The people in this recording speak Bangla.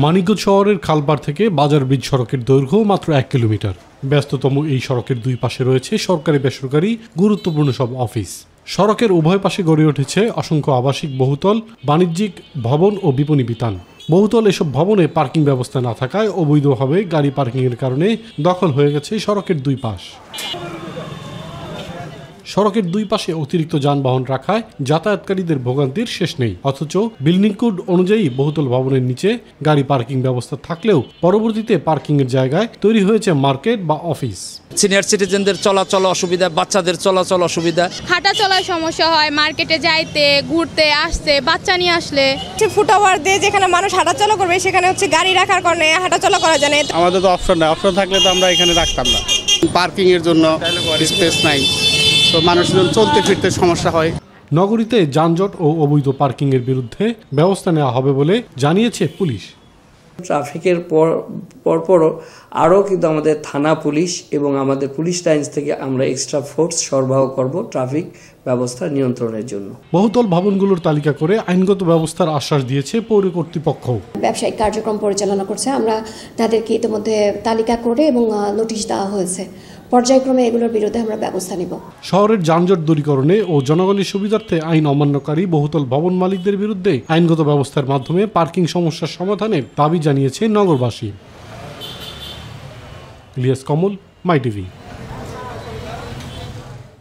মানিকগঞ্জ শহরের খালপাড় থেকে বাজার ব্রিজ সড়কের দৈর্ঘ্য মাত্র 1 কিলোমিটার। ব্যস্ততম এই সড়কের দুই পাশে রয়েছে সরকারি বেসরকারি গুরুত্বপূর্ণ সব অফিস। সড়কের উভয় পাশে গড়ে উঠেছে অসংখ্য আবাসিক বহুতল, বাণিজ্যিক ভবন ও বিপণী বিতান। বহুতল এসব ভবনে পার্কিং ব্যবস্থা না থাকায় অবৈধভাবে গাড়ি পার্কিংয়ের কারণে দখল হয়ে গেছে সড়কের দুই পাশ। সড়কের দুই পাশে অতিরিক্ত যানবাহন রাখায় যাতায়াতকারীদের ভোগান্তির শেষ নেই। অথচ বিল্ডিং কোড অনুযায়ী বহুতল ভবনের নিচে গাড়ি পার্কিং ব্যবস্থা থাকলেও পরবর্তীতে পার্কিংয়ের জায়গায় তৈরি হয়েছে মার্কেট বা অফিস। সিনিয়র সিটিজেনদের চলাচল অসুবিধা, বাচ্চাদের চলাচল অসুবিধা, হাঁটা চলার সমস্যা হয়, মার্কেটে যাইতে ঘুরতে আসতে, বাচ্চা নিয়ে আসলে ফুটওভার দিয়ে যেখানে মানুষ হাঁটাচলা করবে সেখানে গাড়ি রাখার কারণে হাঁটাচলা করা যায় না। আমাদের তো অপশন নাই, অপশন থাকলে তো আমরা এখানে রাখতাম না। পার্কিং এর জন্য স্পেস নাই, তো মানুষজন চলতে ফিরতে সমস্যা হয়। নগরীতে যানজট ও অবৈধ পার্কিংয়ের বিরুদ্ধে ব্যবস্থা নেওয়া হবে বলে জানিয়েছে পুলিশ। ট্রাফিকের পরপরও আরও কিন্তু আমাদের থানা পুলিশ এবং আমাদের পুলিশ লাইন্স থেকে আমরা এক্সট্রা ফোর্স সরবরাহ করব ট্রাফিক ব্যবস্থা নিয়ন্ত্রণের জন্য। বহুতল ভবনগুলোর তালিকা করে আইনগত ব্যবস্থার আশ্বাস দিয়েছে পৌর কর্তৃপক্ষ। ব্যবসায়িক কার্যক্রম পরিচালনা করছে, আমরা তাদেরকে ইতিমধ্যে তালিকা করে এবং নোটিশ দেওয়া হয়েছে। পর্যায়ক্রমে এগুলোর বিরুদ্ধে আমরা ব্যবস্থা নিব। শহরের যানজট দূরীকরণে ও জনগণের সুবিধার্থে আইন অমান্যকারী বহুতল ভবন মালিকদের বিরুদ্ধে আইনগত ব্যবস্থার মাধ্যমে পার্কিং সমস্যার সমাধানের দাবি জানিয়েছে নগরবাসী। ইলিয়াস কমল, মাই টিভি।